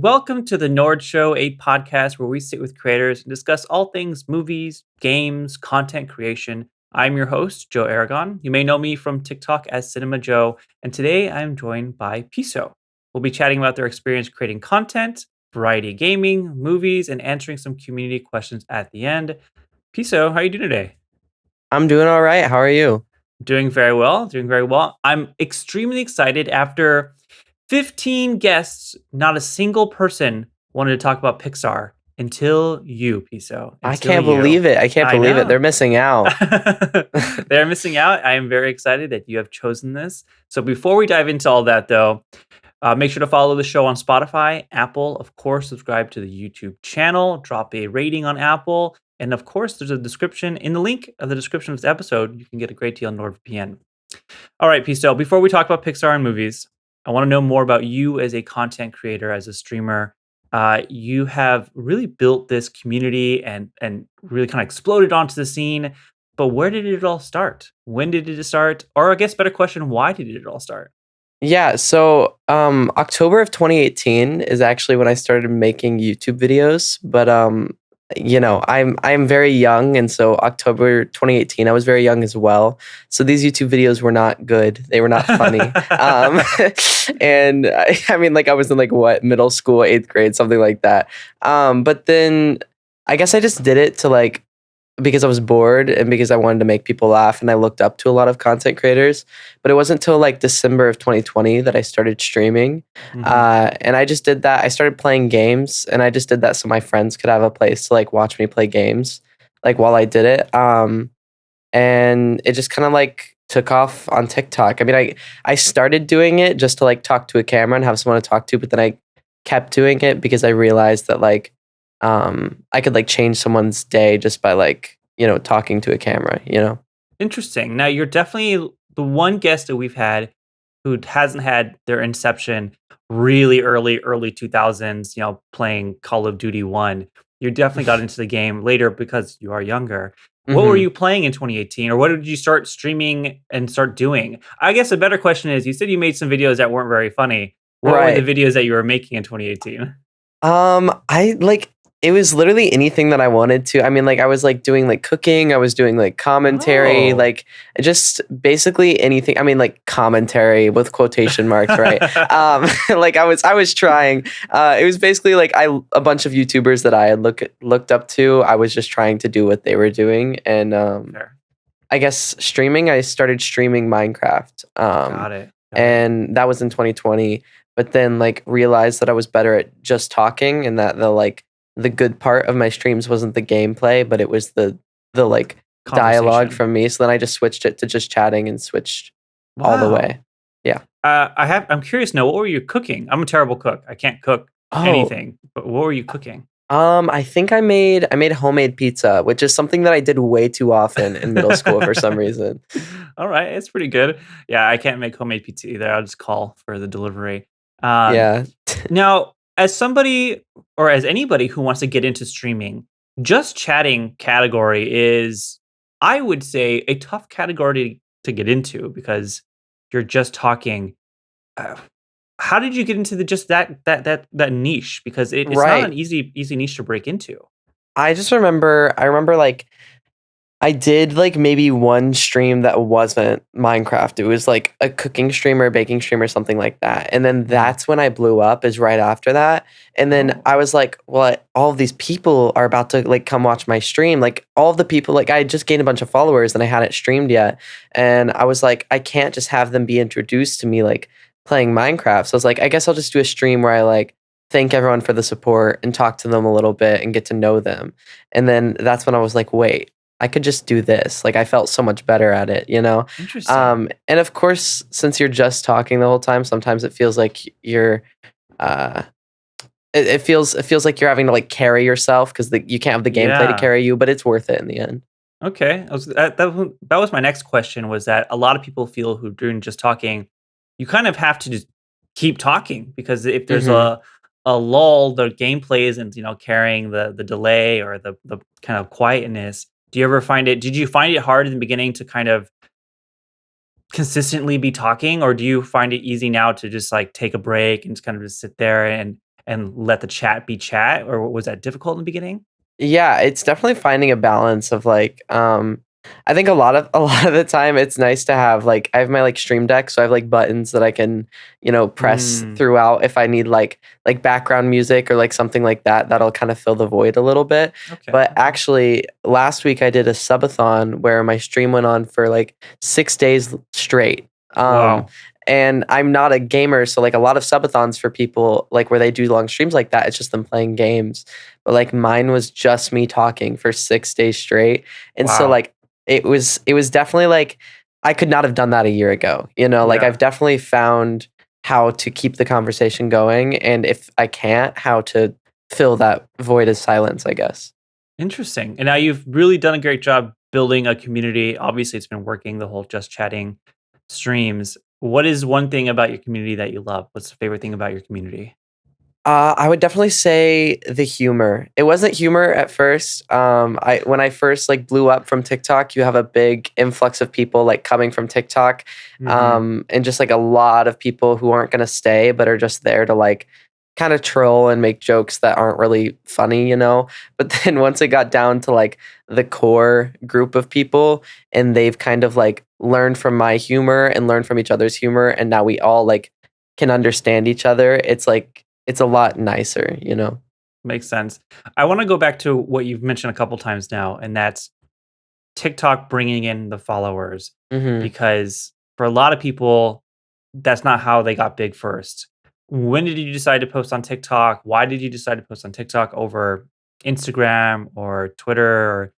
Welcome to the Nord Show, a podcast where we sit with creators and discuss all things movies, games, content creation. I'm your host, Joe Aragon. You may know me from TikTok as Cinema Joe, and today I'm joined by Piso. We'll be chatting about their experience creating content, variety of gaming, movies, and answering some community questions at the end. Piso, how are you doing today? I'm doing all right. How are you? Doing very well. Doing very well. I'm extremely excited. After 15 guests, not a single person wanted to talk about Pixar until you, Piso. I Until can't you. believe it. I can't I believe it. know. They're missing out. They're missing out. I am very excited that you have chosen this. So before we dive into all that, though, make sure to follow the show on Spotify, Apple, of course, subscribe to the YouTube channel, drop a rating on Apple. And of course, there's a description in the link of the description of this episode. You can get a great deal on NordVPN. All right, Pisto, before we talk about Pixar and movies, I want to know more about you as a content creator, as a streamer. You have really built this community and really kind of exploded onto the scene. But where did it all start? When did it start? Or I guess better question, why did it all start? Yeah, so October of 2018 is actually when I started making YouTube videos, but I'm very young, and so October 2018 I was very young as well. So these YouTube videos were not good. They were not funny. um and I mean, like, I was in, like, what, middle school, 8th grade, something like that. But then I guess I just did it to, like, because I was bored and because I wanted to make people laugh, and I looked up to a lot of content creators. But it wasn't until, like, December of 2020 that I started streaming. Hmm. And I just did that. I started playing games, and I just did that so my friends could have a place to, like, watch me play games, like, while I did it. And it just kind of, like, took off on TikTok. I mean, I started doing it just to, like, talk to a camera and have someone to talk to, but then I kept doing it because I realized that, like, I could, like, change someone's day just by, like, talking to a camera. Interesting. Now, you're definitely the one guest that we've had who hasn't had their inception really early 2000s, playing Call of Duty 1. You definitely got into the game later because you are younger. What were hmm you playing in 2018, or what did you start streaming and start doing? I guess a better question is, you said you made some videos that weren't very funny. What were the Right. videos that you were making in 2018? I like it was literally anything that I wanted to. I mean, like, I was, like, doing, like, cooking, I was doing, like, commentary, Oh. like, just basically anything. I mean, like, commentary with quotation marks, right? Like, I was trying. It was basically like a bunch of YouTubers that I had looked up to. I was just trying to do what they were doing, and Fair. I guess streaming. I started streaming Minecraft. Got it. Got it. And that was in 2020. But then, like, realized that I was better at just talking, and that the good part of my streams wasn't the gameplay, but it was the like dialogue Conversation. from me. So then I just switched it to just chatting and switched all the way. Wow. Yeah. I'm curious now, what were you cooking? I'm a terrible cook. I can't cook Oh, anything. But what were you cooking? I think I made homemade pizza, which is something that I did way too often in middle school for some reason. All right, it's pretty good. Yeah, I can't make homemade pizza either. I'll just call for the delivery. Um, Yeah. Now, as somebody or as anybody who wants to get into streaming, just chatting category is, I would say, a tough category to get into because you're just talking. Uh, how did you get into the just that niche? Because it's not an Right. easy niche to break into. I remember, like, I did, like, maybe one stream that wasn't Minecraft. It was, like, a cooking stream or a baking stream or something like that, and then Mhm. that's when I blew up, is right after that. And then Oh, I was like, "Well, all of these people are about to, like, come watch my stream." Like, all of the people, like, I had just gained a bunch of followers and I hadn't streamed yet, and I was like, "I can't just have them be introduced to me, like, playing Minecraft." So I was like, "I guess I'll just do a stream where I, like, thank everyone for the support and talk to them a little bit and get to know them." And then that's when I was like, "Wait, I could just do this." Like, I felt so much better at it. interesting. And of course, since you're just talking the whole time, sometimes it feels like uh, it feels like you're having to, like, carry yourself because you can't have the gameplay to Yeah. carry you, but it's worth it in the end. Okay. That was my next question, was that a lot of people feel who doing just talking, you kind of have to just keep talking because if there's hmm a lull, the gameplay isn't, carrying the delay or the kind of quietness. Did you find it hard in the beginning to kind of consistently be talking, or do you find it easy now to just like take a break and just kind of just sit there and let the chat be chat, or was that difficult in the beginning? Yeah, it's definitely finding a balance of like I think a lot of the time it's nice to have like I have my like stream deck, so I have like buttons that I can, press Mm, throughout if I need like background music or like something like that that'll kind of fill the void a little bit. okay, But okay. actually last week I did a subathon where my stream went on for like 6 days straight. Um Wow. and I'm not a gamer, so like a lot of subathons for people like where they do long streams like that, it's just them playing games. But like mine was just me talking for 6 days straight. And so Wow. like it was definitely like I could not have done that a year ago. Like I've Yeah. definitely found how to keep the conversation going, and if I can't, how to fill that void of silence, I guess. Interesting. And now you've really done a great job building a community. Obviously, it's been working the whole just chatting streams. What is one thing about your community that you love? What's the favorite thing about your community? I would definitely say the humor. It wasn't humor at first. I when I first like blew up from TikTok, you have a big influx of people like coming from TikTok, Hmm. and just like a lot of people who aren't gonna stay but are just there to like kind of troll and make jokes that aren't really funny. But then once it got down to like the core group of people, and they've kind of like learned from my humor and learned from each other's humor, and now we all like can understand each other. It's like it's a lot nicer. Makes sense. I want to go back to what you've mentioned a couple times now, and that's TikTok bringing in the followers. Mhm. Because for a lot of people, that's not how they got big first. When did you decide to post on TikTok? Why did you decide to post on TikTok over Instagram or Twitter? Or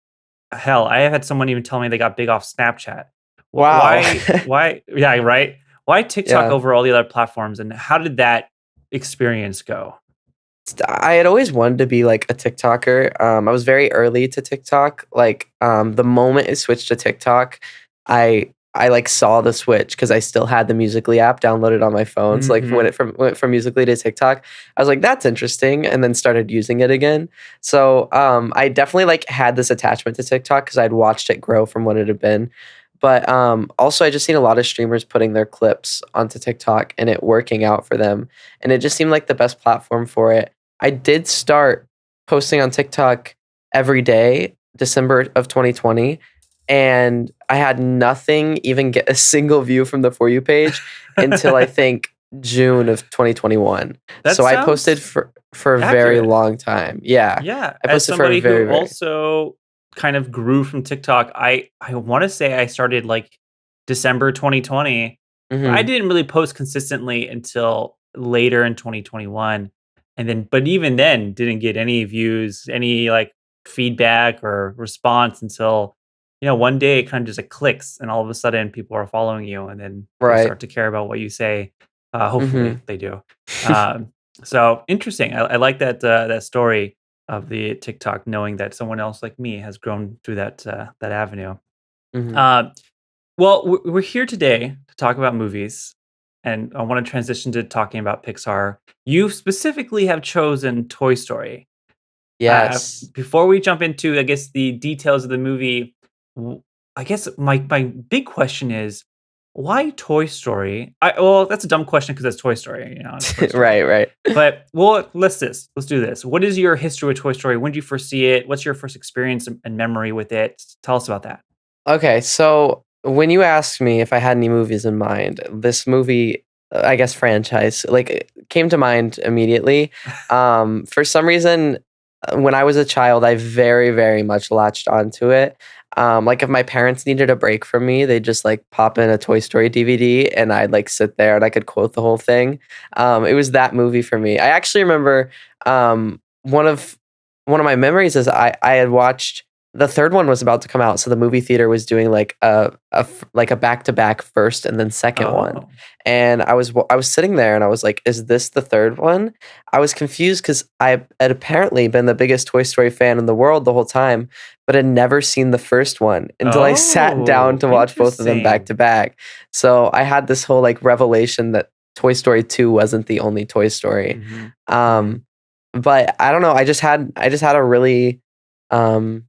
hell, I have had someone even tell me they got big off Snapchat. Wow. Why? Yeah, right. Why TikTok Yeah. over all the other platforms? And how did that experience go? I had always wanted to be like a TikToker. I was very early to TikTok. Like, the moment it switched to TikTok, I like saw the switch because I still had the Musically app downloaded on my phone. So like when Hmm. it went from Musically to TikTok, I was like, that's interesting, and then started using it again. So I definitely like had this attachment to TikTok because I'd watched it grow from what it had been. But also, I just seen a lot of streamers putting their clips onto TikTok and it working out for them, and it just seemed like the best platform for it. I did start posting on TikTok every day, December of 2020, and I had nothing even get a single view from the For You page until I think June of 2021. That So I posted sounds for a very accurate. long time. Yeah. Yeah, I as posted for a somebody who very, very also kind of grew from TikTok, I wanna say I started, like, December 2020, but I Mhm. didn't really post consistently until later in 2021, and then but even then, didn't get any views, any, like, feedback or response until, one day it kind of just, like, clicks, and all of a sudden people are following you, and then they Right. start to care about what you say. Hopefully, Mhm. they do. Um, so interesting. I like that story of the TikTok, knowing that someone else like me has grown through that avenue. Mhm. Uh, well, we're here today to talk about movies, and I want to transition to talking about Pixar. You specifically have chosen Toy Story. Yes. Before we jump into, I guess, the details of the movie, w- I guess my big question is why Toy Story? Well, that's a dumb question because it's Toy Story, it's Toy Story. Right, right. But well, let's do this. What is your history with Toy Story? When did you first see it? What's your first experience and memory with it? Tell us about that. Okay, so when you asked me if I had any movies in mind, this movie, I guess franchise, like it came to mind immediately. For some reason, when I was a child, I very, very much latched onto it. Like if my parents needed a break from me, they'd just like pop in a Toy Story DVD and I'd like sit there and I could quote the whole thing. It was that movie for me. I actually remember one of my memories is I had watched the third one was about to come out, so the movie theater was doing like like a back to back first and then second one, Oh, and I was sitting there and I was like, "Is this the third one?" I was confused because I had apparently been the biggest Toy Story fan in the world the whole time, but had never seen the first one until I sat down oh, to watch both of them back interesting. to back. So I had this whole like revelation that Toy Story 2 wasn't the only Toy Story. Hmm. Hmm. Um, but I don't know. I just had a really um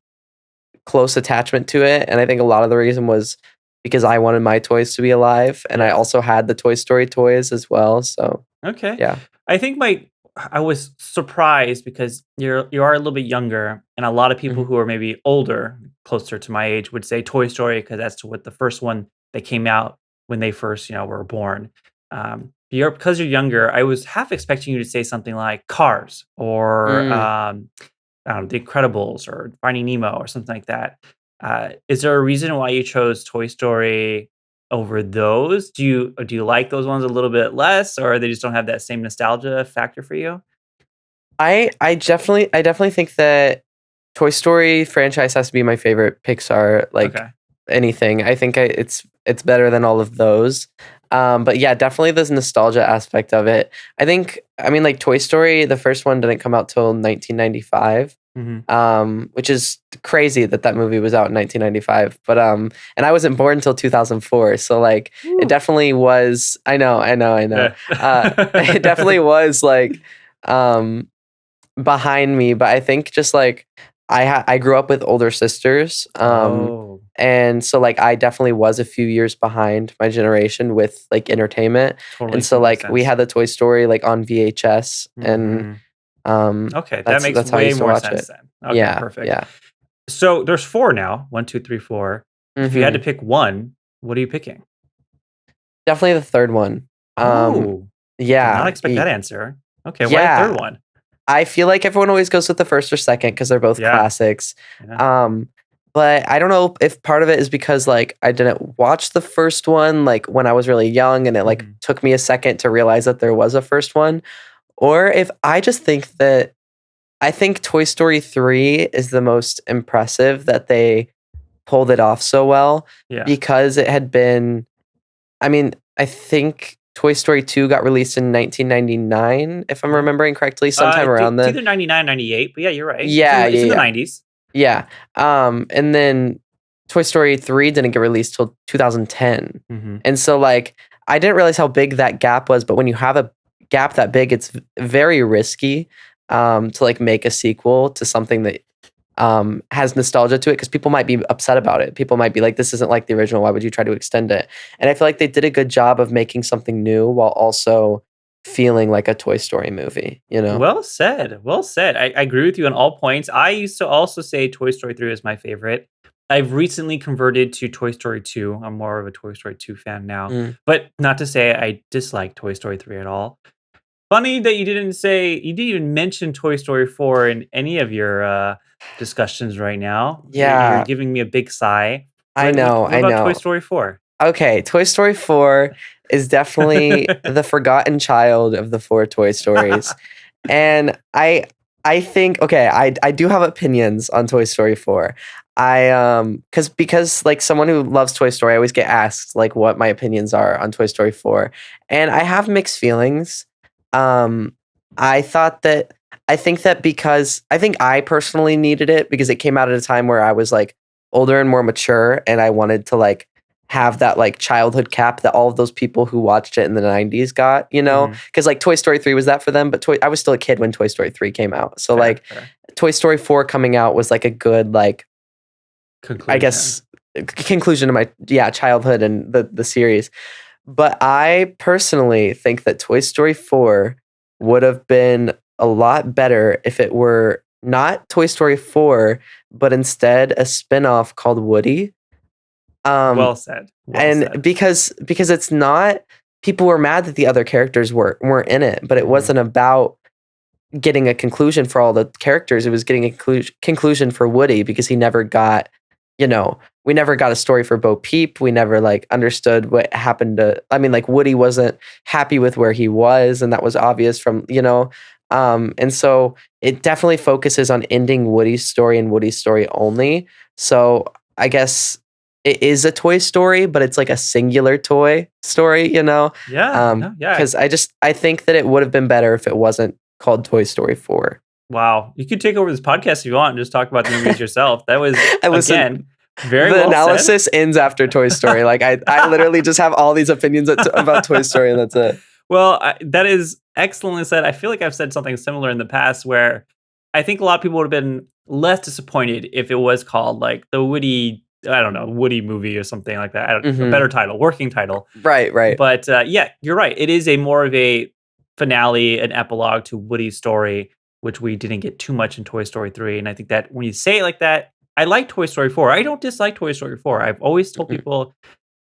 close attachment to it, and I think a lot of the reason was because I wanted my toys to be alive, and I Yeah. also had the Toy Story toys as well, so Okay. yeah. I think my I was surprised because you are a little bit younger, and a lot of people Mhm. who are maybe older, closer to my age, would say Toy Story because that's what the first one that came out when they first, were born. Because you're younger, I was half expecting you to say something like Cars or Mm. I don't know, The Incredibles or Finding Nemo or something like that. Is there a reason why you chose Toy Story over those? Do you like those ones a little bit less, or they just don't have that same nostalgia factor for you? I definitely think that Toy Story franchise has to be my favorite Pixar, like, Okay. anything. I think it's better than all of those. But yeah, definitely this nostalgia aspect of it. I mean, like, Toy Story, the first one didn't come out till 1995, Mhm. which is crazy that that movie was out in 1995. And I wasn't born until 2004, so, like, it Woo. definitely was. I know. Yeah. It definitely was, like, um behind me, but I think just like I grew up with older sisters, Oh, and so like I definitely was a few years behind my generation with like entertainment, and totally so makes like we sense. had the Toy Story like on VHS, and Mhm. Okay, that makes that's how I way used to more watch sense it. then. Okay, Yeah, perfect. yeah. So there's 4 now, 1, 2, 3, 4. If you had to Hmm. pick 1, what are you picking? Definitely the third one. Um, Oh, did not yeah, expect that answer. Okay, why the 3rd yeah. one? I feel like everyone always goes with the first or second because they're both Yeah, classics. yeah. Um, but I don't know if part of it is because like I didn't watch the first one like when I was really young and it like Mhm. took me a second to realize that there was a first one, or if I just think that I think Toy Story 3 is the most impressive that they pulled it off so well Yeah. because it had been I mean, I think Toy Story 2 got released in 1999, if I'm Yeah. remembering correctly, sometime around It's then. either 99, 98, but yeah, you're right. Yeah, It's yeah, in the yeah. 90s. Yeah. And then Toy Story 3 didn't get released till 2010. Mhm. And so like I didn't realize how big that gap was, but when you have a gap that big, it's very risky to like make a sequel to something that has nostalgia to it because people might be upset about it. People might be like, this isn't like the original. Why would you try to extend it? And I feel like they did a good job of making something new while also feeling like a Toy Story movie, you know? Well said, well said. I agree with you on all points. I used to also say Toy Story 3 is my favorite. I've recently converted to Toy Story 2. I'm more of a Toy Story 2 fan now, Mm. but not to say I dislike Toy Story 3 at all. Funny that you didn't even mention Toy Story 4 in any of your, discussions right now. You're Yeah, giving me a big sigh. I know, What I about Toy know. Story 4? Okay, Toy Story 4 is definitely the forgotten child of the 4 Toy Stories. And I think okay, I do have opinions on Toy Story 4. Because like someone who loves Toy Story, I always get asked like what my opinions are on Toy Story 4. And I have mixed feelings. Um I thought that I think that because I think I personally needed it because it came out at a time where I was like older and more mature and I wanted to like have that like childhood cap that all of those people who watched it in the 90s got, you know? Mhm. Because like Toy Story 3 was that for them, but I was still a kid when Toy Story 3 came out. So Fair, like fair. Toy Story 4 coming out was like a good like I Conclusion. guess conclusion to my yeah, childhood and the series. But I personally think that Toy Story 4 would have been a lot better if it were not Toy Story 4, but instead a spin-off called Woody. Um, Well said, well and said. because it's not people were mad that the other characters weren't in it, but it Mhm. wasn't about getting a conclusion for all the characters. It was getting a conclusion for Woody because he never got, we never got a story for Bo Peep. We never like understood what happened to. I mean, like Woody wasn't happy with where he was, and that was obvious from. And so it definitely focuses on ending Woody's story and Woody's story only. So I guess it is a toy story, but it's like a singular toy story. Yeah, no, yeah. Because I think that it would have been better if it wasn't called Toy Story 4. Wow, you could take over this podcast if you want and just talk about the movies yourself. That was, I listen. again, very The well said. analysis ends after Toy Story. Like I literally just have all these opinions about Toy Story, and that's it. Well, that is excellently said. I feel like I've said something similar in the past where I think a lot of people would have been less disappointed if it was called like the Woody, I don't know, Woody movie or something like that. A Hmm. better title, working title. Right, right. But yeah, you're right. It is a more of a finale, an epilogue to Woody's story, which we didn't get too much in Toy Story 3. And I think that when you say it like that, I like Toy Story 4. I don't dislike Toy Story 4. I've always told Mhm. people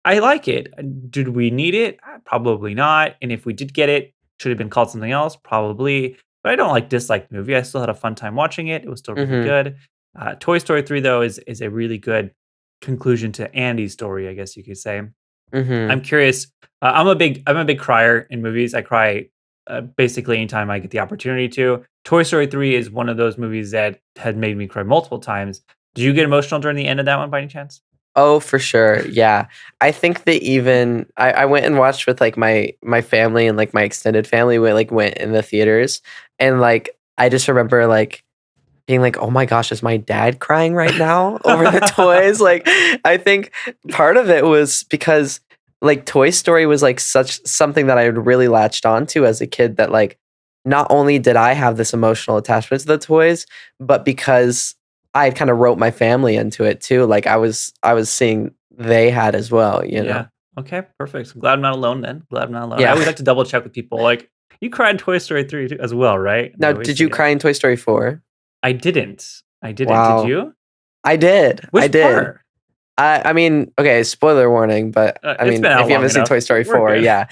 I like it. Did we need it? Probably not. And if we did get it, should have been called something else? Probably. But I don't like dislike the movie. I still had a fun time watching it. It was still really Mhm. good. Toy Story 3 though is a really good conclusion to Andy's story, I guess you could say. I'm Mhm. curious. I'm a big crier in movies. I cry basically anytime I get the opportunity to. Toy Story 3 is one of those movies that had made me cry multiple times. Did you get emotional during the end of that one by any chance? Oh, for sure. Yeah. I think that even I went and watched with like my family and like my extended family went in the theaters, and like I just remember like being like, "Oh my gosh, is my dad crying right now over the toys?" Like, I think part of it was because like Toy Story was like such something that I had really latched onto as a kid, that like not only did I have this emotional attachment to the toys, but because I kind of wrote my family into it too. Like I was seeing they had as well, you Yeah. know. Okay, perfect. I'm glad I'm not alone then. Glad I'm not alone. I Yeah. always like to double check with people. Like, you cried in Toy Story 3 too, as well, right? And they Now, always did say you yes. cry in Toy Story 4? I didn't. I didn't. Did Wow. you? I did. I Which did. part? I mean, okay, spoiler warning, but I It's mean, been if out you long haven't seen enough. Toy Story We're 4, good. yeah.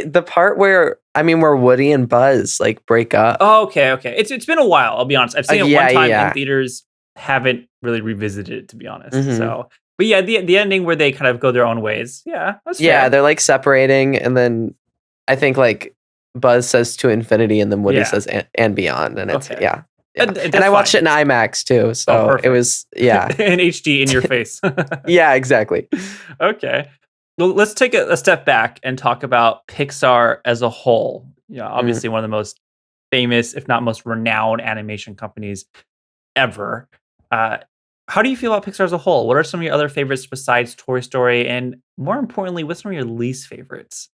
The part where where Woody and Buzz like break up. Oh, okay, okay. It's been a while, I'll be honest. I've seen it one Yeah, yeah, time in yeah. theaters, haven't really revisited it, to be honest. Hmm. So, but yeah, the ending where they kind of go their own ways. Yeah, that's Yeah, fair. they're like separating, and then I think like Buzz says to infinity, and then Woody Yeah. says and beyond, and it's Okay. yeah, yeah. And And that's I watched fine. it in IMAX too, Oh, so it perfect. was yeah, In HD in your face. yeah, exactly. Okay. Well, let's take a step back and talk about Pixar as a whole. Yeah, Mm. obviously one of the most famous, if not most renowned animation companies ever. Uh, how do you feel about Pixar as a whole? What are some of your other favorites besides Toy Story? And more importantly, what's some of your least favorites?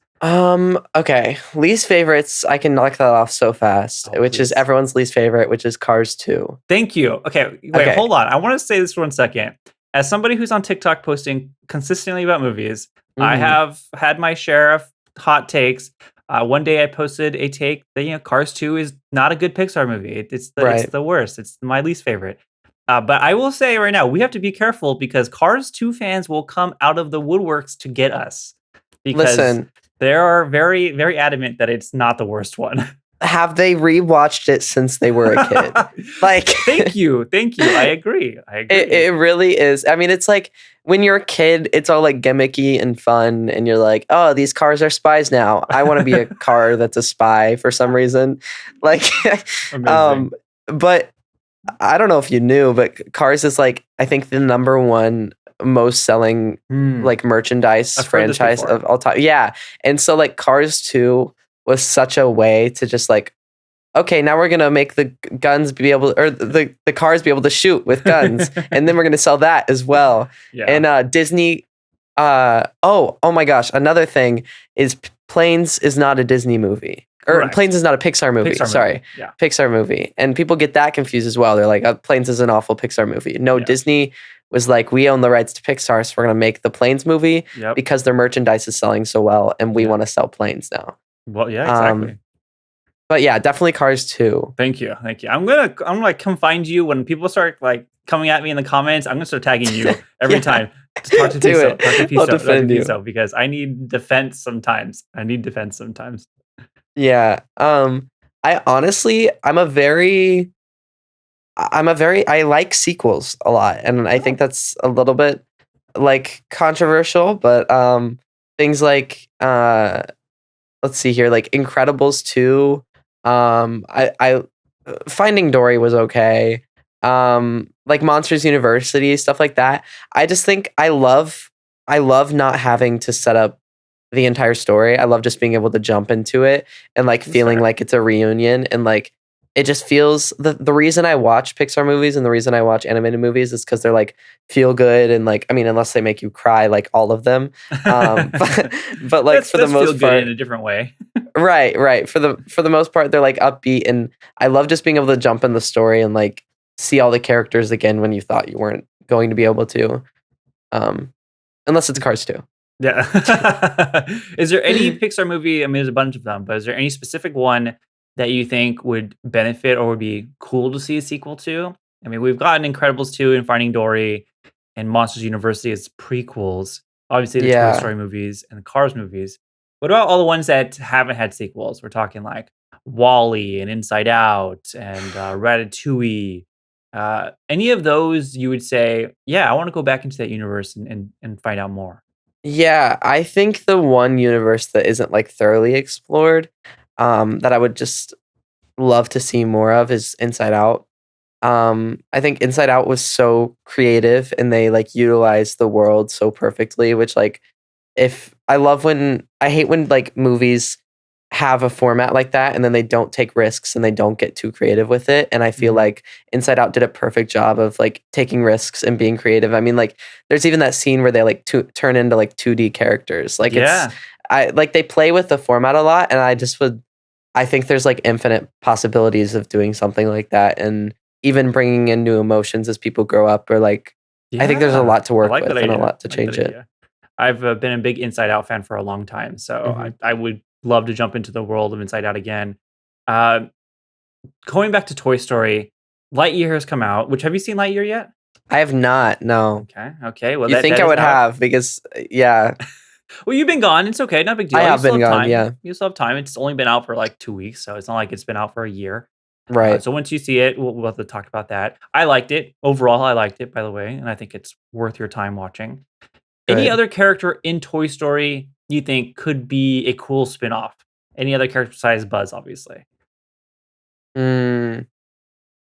Okay. Least favorites, I can knock that off so fast, Oh, which is please. everyone's least favorite, which is Cars 2. Thank you. Okay, wait, Okay. hold on. I want to say this for 1 second. As somebody who's on TikTok posting consistently about movies, I Mhm. have had my share of hot takes. One day I posted a take that Cars 2 is not a good Pixar movie. It's Right. the worst. It's my least favorite. But I will say right now, we have to be careful because Cars 2 fans will come out of the woodworks to get us because Listen, they are very, very adamant that it's not the worst one. have they rewatched it since they were a kid? Like Thank you. Thank you. I agree. I agree. it really is. I mean, it's like when you're a kid, it's all like gimmicky and fun, and you're like, "Oh, these cars are spies now. I want to be a car that's a spy for some reason." Like Amazing. um but I don't know if you knew, but Cars is like I think the number one most selling Hmm. like merchandise I've heard this franchise before. of all time. Yeah. And so like Cars 2 was such a way to just like, okay, now we're gonna make the guns be able or the cars be able to shoot with guns, and then we're gonna sell that as well. Yeah. And Disney oh my gosh, another thing is Planes is not a Disney movie. Or Correct. Planes is not a Pixar movie. Pixar Sorry. movie. Yeah. Pixar movie. And people get that confused as well. They're like, Planes is an awful Pixar movie. No, Yeah. Disney was like, we own the rights to Pixar, so we're going to make the Planes movie Yep. because their merchandise is selling so well, and we Yeah. want to sell planes now. Well, yeah, exactly. But yeah, definitely Cars 2. Thank you. Thank you. I'm gonna come find you when people start like coming at me in the comments. I'm gonna start tagging you every Yeah. time to talk to Do Piso. it. Talk to I'll Piso. Talk to defend you. Piso because I need defense sometimes. I need defense sometimes. Yeah. I honestly, I like sequels a lot, and I think that's a little bit like controversial, but things like let's see here, like Incredibles 2, I Finding Dory was okay. Like Monsters University, stuff like that. I just think I love not having to set up the entire story. I love just being able to jump into it and like That's feeling fair. like it's a reunion, and like it just feels the reason I watch Pixar movies and the reason I watch animated movies is because they're like feel good, and like I mean unless they make you cry like all of them. But like for the That's feel most good in part, a different way. right. For the most part, they're like upbeat, and I love just being able to jump in the story and like see all the characters again when you thought you weren't going to be able to. Um, Unless it's Cars 2. Yeah. Is there any Pixar movie? I mean, there's a bunch of them, but is there any specific one that you think would benefit or would be cool to see a sequel to? I mean, we've gotten Incredibles 2 and Finding Dory and Monsters University as prequels. Obviously, the Toy Yeah. Story movies and the Cars movies. What about all the ones that haven't had sequels? We're talking like Wall-E and Inside Out and Ratatouille. Any of those you would say, yeah, I want to go back into that universe and find out more. Yeah, I think the one universe that isn't, like, thoroughly explored, that I would just love to see more of is Inside Out. I think Inside Out was so creative and they, like, utilized the world so perfectly, which, like, if I love when I hate when, like, movies have a format like that and then they don't take risks and they don't get too creative with it, and I feel Mhm. like Inside Out did a perfect job of, like, taking risks and being creative. I mean, like, there's even that scene where they, like, turn into, like, 2D characters. Like, it's Yeah. I like, they play with the format a lot, and I think there's, like, infinite possibilities of doing something like that and even bringing in new emotions as people grow up or, like, I think there's a Yeah. lot to I work like that with and a idea. lot to I like that change it. idea. I've been a big Inside Out fan for a long time, so I, Mhm. I would love to jump into the world of Inside Out again. Uh, Going back to Toy Story, Lightyear has come out. Which have you seen Lightyear yet? I have not, no. Okay, okay. Well, You that think that I is would out. have because yeah, Well, you've been gone. It's okay. Not a big I deal. You have still been have gone, time. yeah. You still have time. It's only been out for like 2 weeks, so it's not like it's been out for a year. Right. So once you see it, we'll have to talk about that. I liked it overall. I liked it, by the way, and I think it's worth your time watching. Any Good. other character in Toy Story you think could be a cool spin-off? Any other character besides Buzz, obviously? Mm,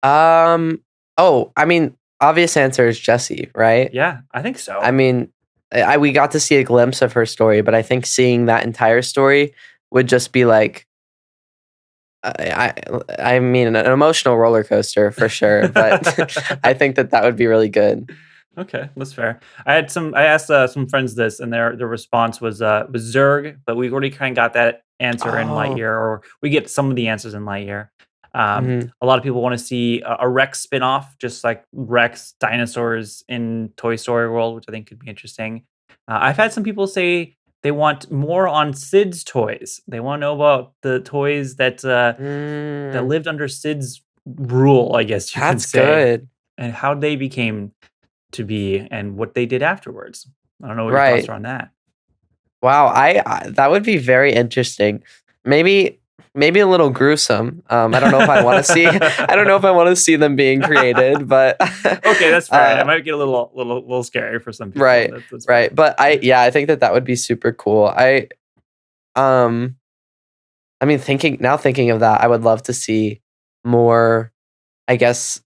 um, oh, I mean, obvious answer is Jessie, right? Yeah, I think I so. mean, we got to see a glimpse of her story, but I think seeing that entire story would just be like I mean, an emotional roller coaster for sure, but I think that that would be really good. Okay, that's fair. I asked some friends this, and their response was Zurg, but we already kind of got that answer in Oh, Lightyear, or we get some of the answers in Lightyear. mhm. A lot of people want to see a Rex spinoff, just like Rex dinosaurs in Toy Story World, which I think could be interesting. I've had some people say they want more on Sid's toys. They want to know about the toys that Mm, lived under Sid's rule, I guess you can that's say, good. and how they became to be and what they did afterwards. I don't know what your thoughts Right. are on that. Wow, I that would be very interesting. Maybe maybe a little gruesome. I don't know if I wanna see I don't know if I wanna see them being created, but Okay, that's fair. It uh, might get a little scary for some people. right, That's fair. right. But I think that that would be super cool. Um, I mean, thinking of that, I would love to see more, I guess,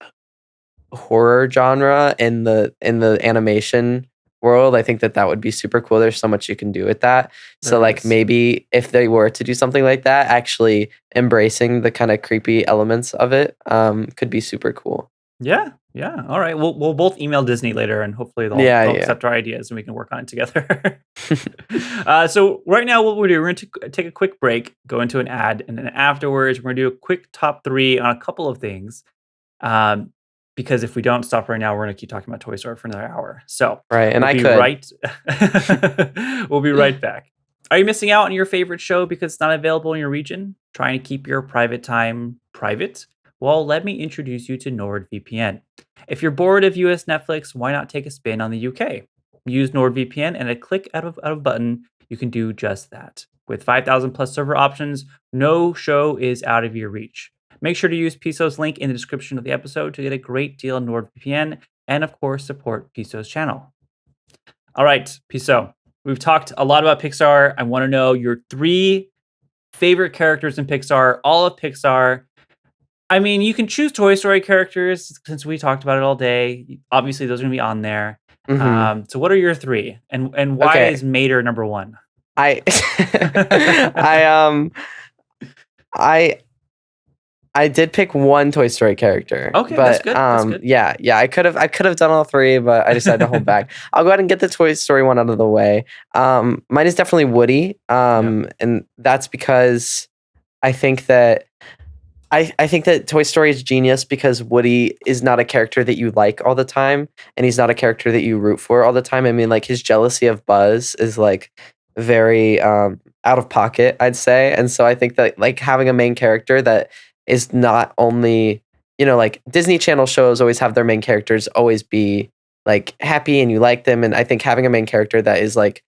horror genre in the animation world. I think that that would be super cool. There's so much you can do with that. So There like is. maybe if they were to do something like that, actually embracing the kind of creepy elements of it could be super cool. Yeah, yeah. All right. We'll both email Disney later, and hopefully Yeah, they'll yeah. accept our ideas and we can work on it together. So right now, what we're doing, we're going to take a quick break, go into an ad, and then afterwards, we're going to do a quick top three on a couple of things. Um, because if we don't stop right now, we're going to keep talking about Toy Story for another hour. So Right. And we'll I be could. right. We'll be right back. Are you missing out on your favorite show because it's not available in your region? Trying to keep your private time private? Well, let me introduce you to NordVPN. If you're bored of US Netflix, why not take a spin on the UK? Use NordVPN and a click out of a button, you can do just that. With 5,000 plus server options, no show is out of your reach. Make sure to use Piso's link in the description of the episode to get a great deal on NordVPN and, of course, support Piso's channel. All right, Piso, we've talked a lot about Pixar. I want to know your three favorite characters in Pixar, all of Pixar. I mean, you can choose Toy Story characters since we talked about it all day. Obviously, those are going to be on there. Hmm. So, what are your three, and why Okay. is Mater number one? I I I I did pick one Toy Story character, Okay, that's but good. That's good. yeah, I could have done all three, but I decided to hold back. I'll go ahead and get the Toy Story one out of the way. Mine is definitely Woody, Yeah. and that's because I think that I think that Toy Story is genius because Woody is not a character that you like all the time, and he's not a character that you root for all the time. I mean, like his jealousy of Buzz is like very out of pocket, I'd say. And so I think that like having a main character that is not only, like Disney Channel shows always have their main characters always be like happy and you like them. And I think having a main character that is like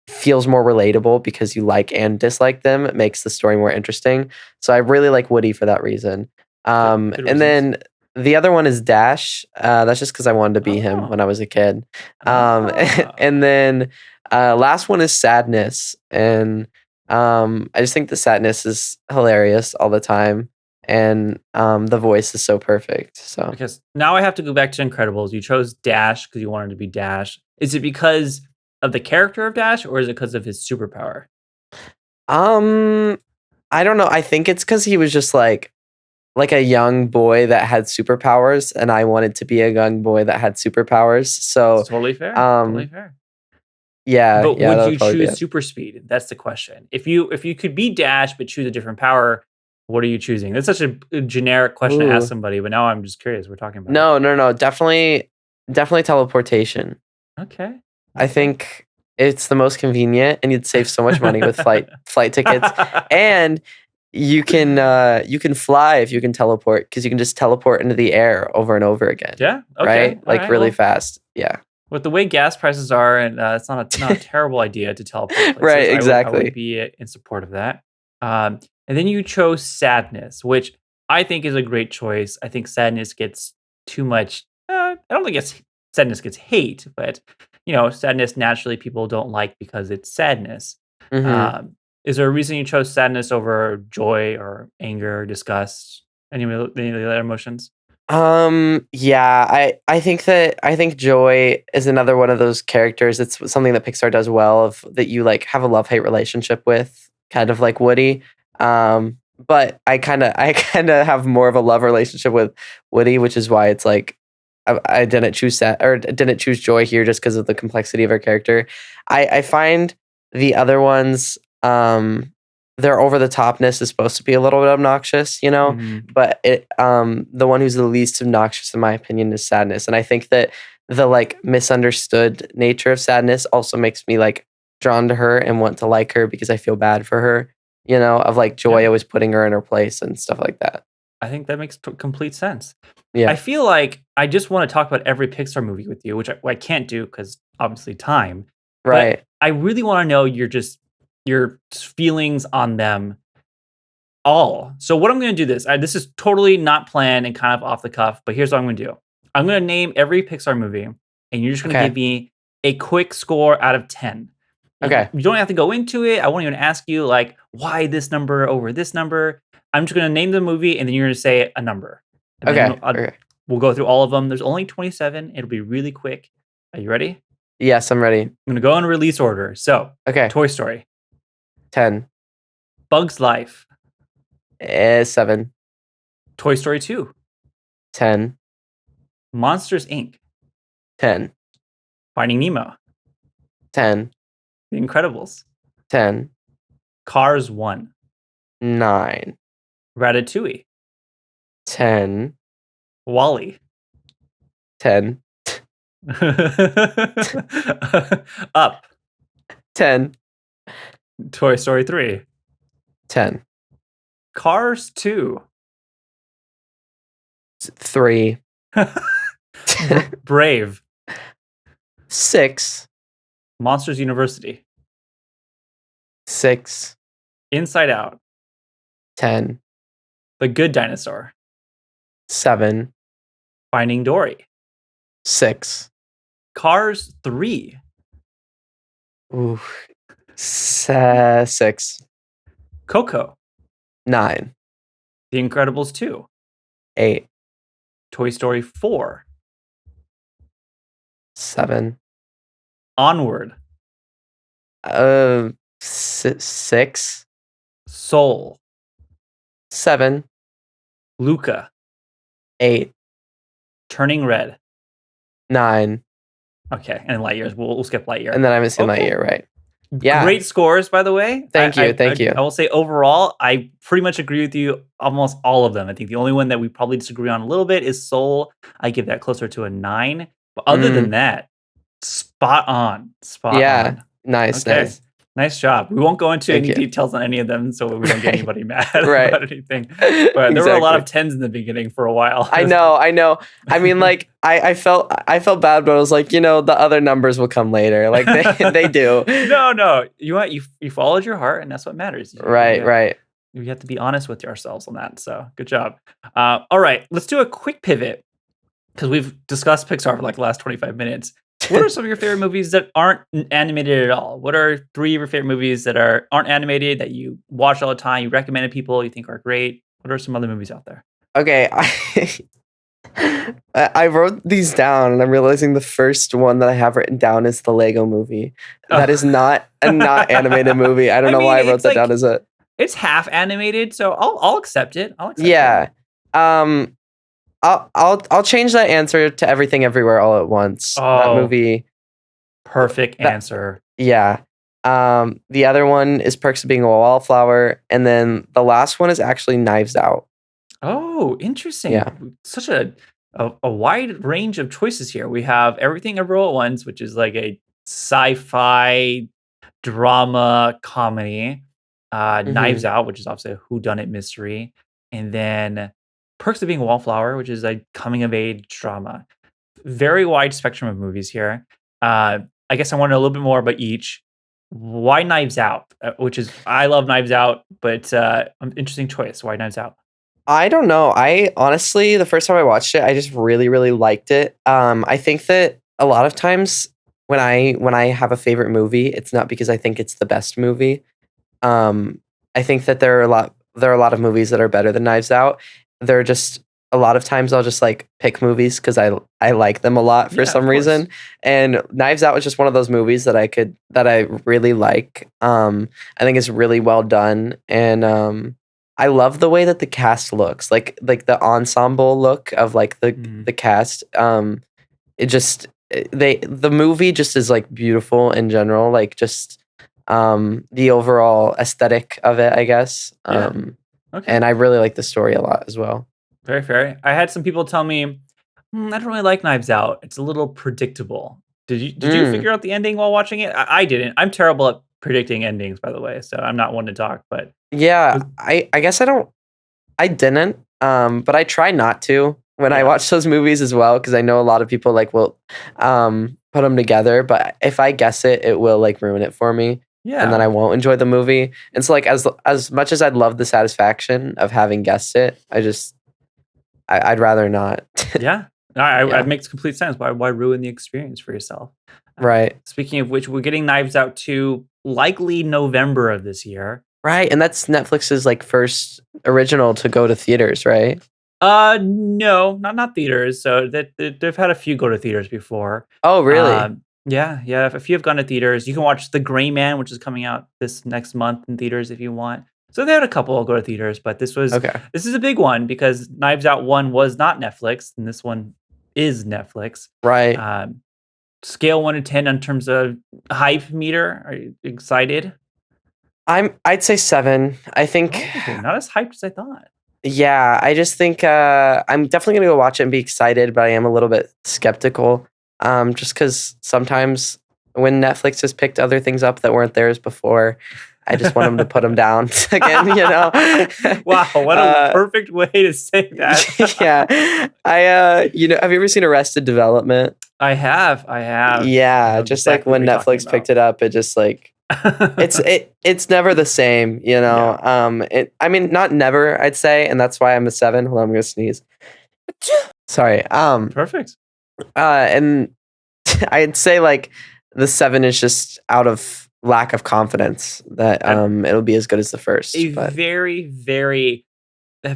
feels more relatable because you like and dislike them makes the story more interesting. So I really like Woody for that reason. Good And reasons. then the other one is Dash. That's just because I wanted to be him Oh. when I was a kid. Ah. And then last one is Sadness. And I just think the Sadness is hilarious all the time. And the voice is so perfect. So Because now I have to go back to Incredibles. You chose Dash because you wanted to be Dash. Is it because of the character of Dash, or is it because of his superpower? I don't know. I think it's because he was just like a young boy that had superpowers, and I wanted to be a young boy that had superpowers. So It's totally fair. Totally um fair. yeah, But yeah, would that you would probably be choose it. super speed? That's the question. If you could be Dash but choose a different power, what are you choosing? That's such a generic question to ask Ooh. somebody, but now I'm just curious. We're talking about it. No. Definitely teleportation. Okay. I Okay. think it's the most convenient and you'd save so much money with flight tickets. And you can fly if you can teleport because you can just teleport into the air over and over again. Yeah. Okay. Right? All Like right. really Well, fast. Yeah. with the way gas prices are, and it's not a terrible idea to teleport places. Right, I would exactly. be in support of that. And then you chose sadness, which I think is a great choice. I think sadness gets too much. I don't think sadness gets hate, but sadness naturally people don't like because it's sadness. Mhm. Um, is there a reason you chose sadness over joy or anger, disgust, any of the other emotions? Yeah, I think Joy is another one of those characters. It's something that Pixar does well of that you like have a love-hate relationship with, kind of like Woody. But I kind of have more of a love relationship with Woody, which is why it's like I didn't choose that or didn't choose Joy here just because of the complexity of her character. I find the other ones their over the topness is supposed to be a little bit obnoxious, Hmm. but the one who's the least obnoxious in my opinion is Sadness. And I think that the like misunderstood nature of Sadness also makes me like drawn to her and want to like her because I feel bad for her, of like Yeah, Joy always putting her in her place and stuff like that. I think that makes complete sense. I Yeah. feel like I just want to talk about every Pixar movie with you, which I can't do because obviously time. But Right. I really want to know your feelings on them all. So what I'm going to do this is totally not planned and kind of off the cuff, but here's what I'm going to do. I'm going to name every Pixar movie, and you're just going to Okay. give me a quick score out of 10. Okay. You don't have to go into it. I won't even ask you like why this number over this number. I'm just going to name the movie, and then you're going to say a number, and then Okay. Okay. we'll go through all of them. There's only 27. It'll be really quick. Are you ready? I'm Yes, I'm ready. going to go in release order. So, Okay. Toy Story, 10. Bug's Life, 7. Toy Story 2, 10. Monsters Inc., 10. Finding Nemo, 10. The Incredibles, 10. Cars 1, 9. Ratatouille, 10. Wally, 10. Up, 10. Toy Story 3, 10. Cars 2, 3. Brave, 6. Monsters University, 6. Inside Out, 10. The Good Dinosaur, 7. Finding Dory, 6. Cars 3, Ooh. 6. Coco, 9. The Incredibles 2, 8. Toy Story 4, 7. Onward, 6. Soul, 7. Luca, 8. Turning Red. 9. Okay, and Lightyears. We'll skip Lightyear. And then I haven't seen that Okay. year, right? Yeah. Great scores, by the way. Thank you. Thank you. I will say overall, I pretty much agree with you almost all of them. I think the only one that we probably disagree on a little bit is Soul. I give that closer to a 9. But other than Mm, that, spot on. Spot yeah. on. Nice. Okay. Nice. Nice job. We won't go into Thank any you. details on any of them so we don't get Right. anybody mad Right. about anything. But there were a lot Exactly. of 10s in the beginning for a while. I know. I know. I mean, like, I felt bad, but I was like, the other numbers will come later. Like they do. No. You followed your heart, and that's what matters. Right. Right. We have to be honest with ourselves on that. So good job. All right, let's do a quick pivot because we've discussed Pixar for like the last 25 minutes. What are some of your favorite movies that aren't animated at all? What are 3 of your favorite movies that aren't animated that you watch all the time, you recommend to people, you think are great? What are some other movies out there? Okay. I wrote these down, and I'm realizing the first one that I have written down is the Lego Movie. That is Oh. not a not animated movie. I don't I know why I mean, wrote it's that down like as a it's half animated, so I'll accept it. I'll accept it. yeah. Um, I'll change that answer to Everything Everywhere All at Once. That Oh, movie. perfect That answer. yeah. The other one is Perks of Being a Wallflower, and then the last one is actually Knives Out. Oh, Yeah. interesting. Such a wide range of choices here. We have Everything Everywhere at Once, which is like a sci-fi drama comedy. Knives Mm-hmm. Out, which is obviously a whodunit mystery, and then Perks of Being a Wallflower, which is a coming of age drama. Very wide spectrum of movies here. I guess I want to know a little bit more about each. Why Knives Out? Which is I love Knives Out, but interesting choice. Why Knives Out? I don't know. I honestly, the first time I watched it, I just really, really liked it. I think that a lot of times when I have a favorite movie, it's not because I think it's the best movie. Um, I think that there are a lot of movies that are better than Knives Out. There are just a lot of times I'll just like pick movies because I like them a lot for Yeah, of some course. reason. And Knives Out was just one of those movies that I really like. I think it's really well done, and I love the way that the cast looks, like the ensemble look of like the Mm, the cast. It just the movie just is like beautiful in general, like just the overall aesthetic of it, I guess. yeah. Okay. And I really like the story a lot as well. Very fair. I had some people tell me, I don't really like Knives Out. It's a little predictable. Did you Mm, figure out the ending while watching it? I didn't. I'm terrible at predicting endings, by the way, so I'm not one to talk. But yeah, was I guess I didn't, but I try not to when I yeah, watch those movies as well because I know a lot of people like will put them together. But if I guess it, it will like ruin it for me, and then yeah, I won't enjoy the movie. And so like as much as I'd love the satisfaction of having guessed it, I'd rather not. yeah. It Yeah, makes complete sense. Why ruin the experience for yourself? right, Speaking of which, we're getting Knives Out 2 likely November of this year. right, and that's Netflix's like first original to go to theaters, right? No, not theaters. So they've had a few go to theaters before. Oh, really? Yeah. A few have gone to theaters. You can watch The Gray Man, which is coming out this next month in theaters if you want. So they had a couple go to theaters, but Okay, this is a big one because Knives Out 1 was not Netflix, and this one is Netflix. right. Um, Scale 1 to 10 in terms of hype meter. Are you excited? I'd say 7. I think. Oh, not as hyped as I thought. Yeah, I just think I'm definitely gonna go watch it and be excited, but I am a little bit skeptical. Just because sometimes when Netflix has picked other things up that weren't theirs before, I just want them to put them down again. Wow, what a uh, perfect way to say that. yeah, have you ever seen Arrested Development? I have. I Yeah, know just like exactly what when you're talking Netflix picked about. it up, it just like it's never the same. Yeah, I mean, not never, I'd say, and that's why I'm a 7. Hold on, I'm gonna sneeze. Sorry. perfect. And I'd say like the 7 is just out of lack of confidence that A, it'll be as good as the a first. But very, very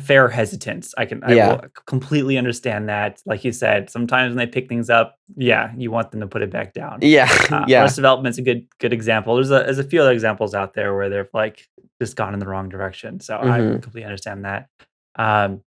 fair hesitance. I yeah, will completely understand that. Like you said, sometimes when they pick things up, yeah, you want them to put it back down. yeah, yeah. Arrested Development's a good example. There's a few other examples out there where they've like just gone in the wrong direction. So I Hmm. completely understand that. Um,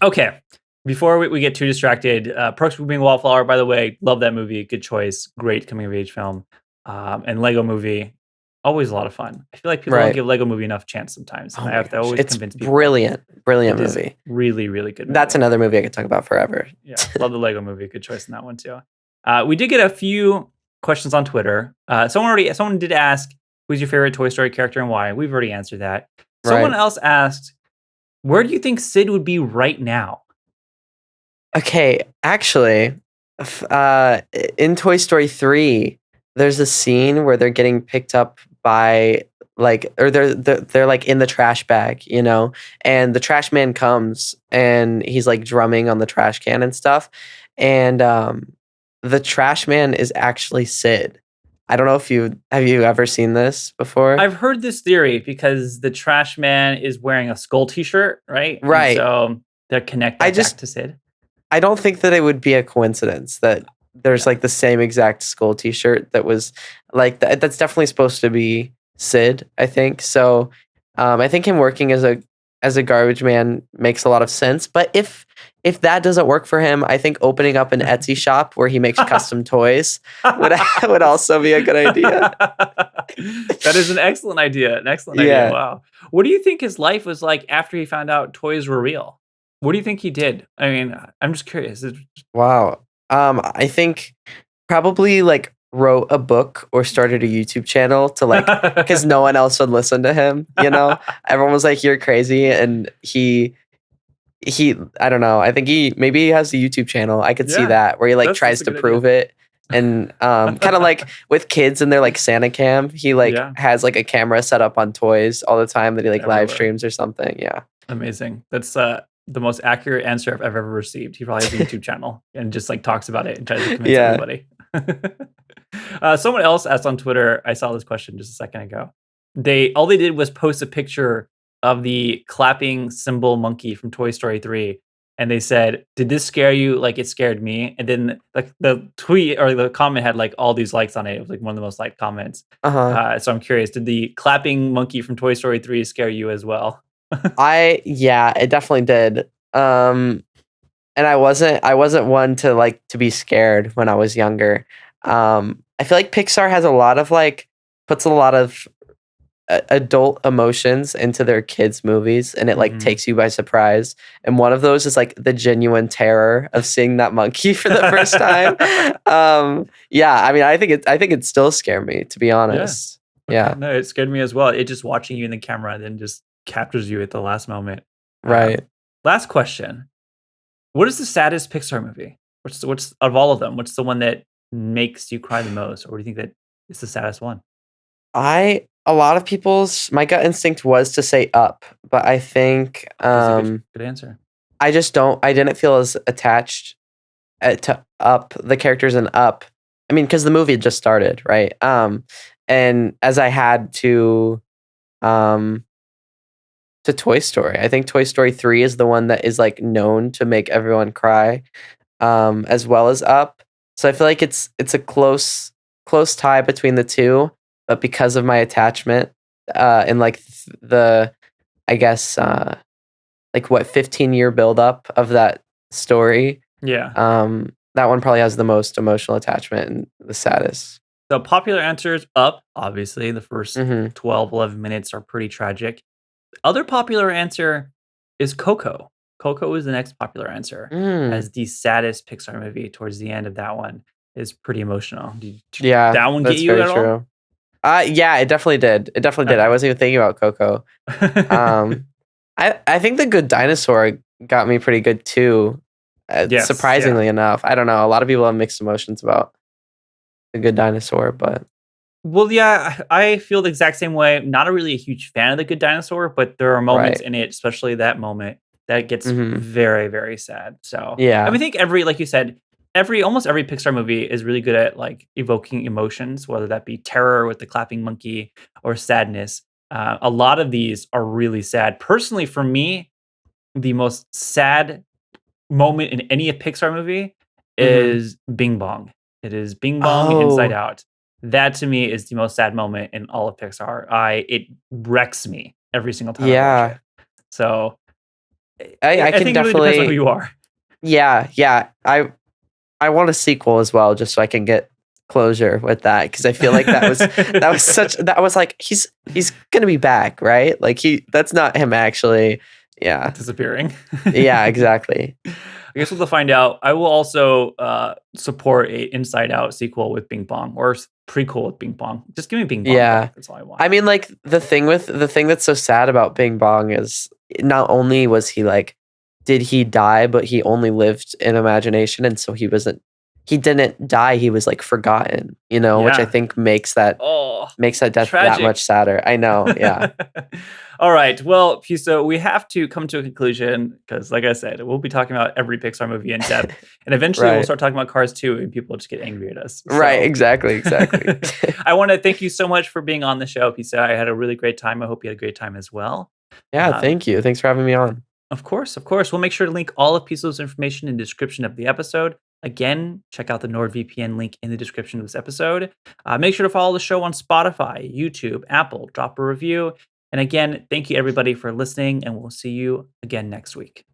Okay. Before we get too distracted, Perks of Being a Wallflower, by the way, love that movie. Good choice. Great coming of age film. And Lego movie. Always a lot of fun. I feel like people don't Right. give Lego Movie enough chance sometimes, and Oh I my have to gosh. always It's convince people brilliant. Brilliant it is movie. really, really good That's movie. another movie I could talk about forever. Yeah, love the Lego Movie. Good choice in that one too. We did get a few questions on Twitter. Someone did ask, "Who's your favorite Toy Story character and why?" We've already answered that. Someone Right. else asked, "Where do you think Sid would be right now?" Okay, actually, in Toy Story 3, there's a scene where they're getting picked up by like or they're like in the trash bag, you know, and the trash man comes and he's like drumming on the trash can and stuff. And the trash man is actually Sid. I don't know if you ever seen this before? I've heard this theory because the trash man is wearing a skull T-shirt, right? And Right. so they connect I that back just to Sid. I don't think that it would be a coincidence that there's Yeah. like the same exact skull T-shirt that was like that's definitely supposed to be Sid. I think so. I think him working as a garbage man makes a lot of sense. But if that doesn't work for him, I think opening up an Etsy shop where he makes custom toys would would also be a good idea. That is an excellent idea. An excellent idea. Yeah. Wow. What do you think his life was like after he found out toys were real? What do you think he did? I mean, I'm just curious. Wow. I think probably like wrote a book or started a YouTube channel to like because no one else would listen to him, you know? Everyone was like, "You're crazy," and he I don't know. I think he has a YouTube channel. I could see Yeah, that where he like that's tries a to good idea. prove it. And kind of like with kids and their like Santa cam, he like Yeah, has like a camera set up on toys all the time that he like live everywhere. streams or something. Yeah. Amazing. That's the most accurate answer I've ever received. He probably has a YouTube channel and just like talks about it and tries to convince Yeah. everybody. Someone else asked on Twitter. I saw this question just a second ago. All they did was post a picture of the clapping cymbal monkey from Toy Story 3, and they said, "Did this scare you like it scared me?" And then like the tweet or the comment had like all these likes on it. It was like one of the most liked comments. Uh-huh. So I'm curious, did the clapping monkey from Toy Story 3 scare you as well? Yeah, it definitely did. And I wasn't one to like to be scared when I was younger. I feel like Pixar has a lot of like puts a lot of adult emotions into their kids movies and it like Mhm. takes you by surprise. And one of those is like the genuine terror of seeing that monkey for the first time. Yeah, I mean I think it still scared me, to be Yeah. honest. Okay. Yeah. No, it scared me as well. It just watching you in the camera then just captures you at the last moment. Right. Last question. What is the saddest Pixar movie? What's of all of them, what's the one that makes you cry the most? Or do you think that is the saddest one? A lot of people's my gut instinct was to say Up, but I think That's a good answer. I didn't feel as attached to Up, the characters in Up. I mean, because the movie had just started, right? And as I had um to Toy Story. I think Toy Story 3 is the one that is like known to make everyone cry, as well as Up. So I feel like it's a close tie between the two, but because of my attachment, and like the I guess like what 15-year buildup of that story, Yeah. that one probably has the most emotional attachment and the saddest. The popular answer is Up, obviously. The first Hmm. 12, 11 minutes are pretty tragic. Other popular answer is Coco. Coco is the next popular answer Mm, as the saddest Pixar movie. Towards the end of that one is pretty emotional. Did yeah, that one get that's you very at all? true. Yeah, it definitely did. It definitely did. I Okay. wasn't even thinking about Coco. Um, I think The Good Dinosaur got me pretty good too. Yes, yeah. Surprisingly enough, I don't know. A lot of people have mixed emotions about The Good Dinosaur, but Well, yeah, I feel the exact same way. Not a really a huge fan of The Good Dinosaur, but there are moments right. in it, especially that moment, that gets Hmm. very, very sad. So, I Yeah. mean, I think like you said, almost every Pixar movie is really good at like evoking emotions, whether that be terror with the clapping monkey or sadness. A lot of these are really sad. Personally, for me, the most sad moment in any Pixar movie Hmm. is Bing Bong. It is Bing Bong Inside Oh, Out. That to me is the most sad moment in all of Pixar. It wrecks me every single time I watch it. yeah. So I I can think it really depends on who definitely. you are. Yeah, yeah. I want a sequel as well, just so I can get closure with that because I feel like that was like he's gonna be back, right? Like that's not him actually. Yeah. Disappearing. Yeah, exactly. I guess we'll have to find out. I will also support a Inside Out sequel with Bing Bong or prequel with Bing Bong. Just give me Bing Bong Yeah. back. That's all I want. I mean, like the thing that's so sad about Bing Bong is not only was he like, did he die, but he only lived in imagination, and so he didn't die. He was like forgotten, which I Yeah. think makes Oh, that death that tragic. much sadder. I know. Yeah. All right. Well, Piso, we have to come to a conclusion because, like I said, we'll be talking about every Pixar movie in depth, and eventually we'll Right. start talking about Cars 2, and people just get angry at us. Right. So- Exactly. I want to thank you so much for being on the show, Piso. I had a really great time. I hope you had a great time as well. Yeah. Thank you. Thanks for having me on. Of course. We'll make sure to link all of Piso's information in the description of the episode. Again, check out the NordVPN link in the description of this episode. Make sure to follow the show on Spotify, YouTube, Apple, drop a review. And again, thank you everybody for listening, and we'll see you again next week.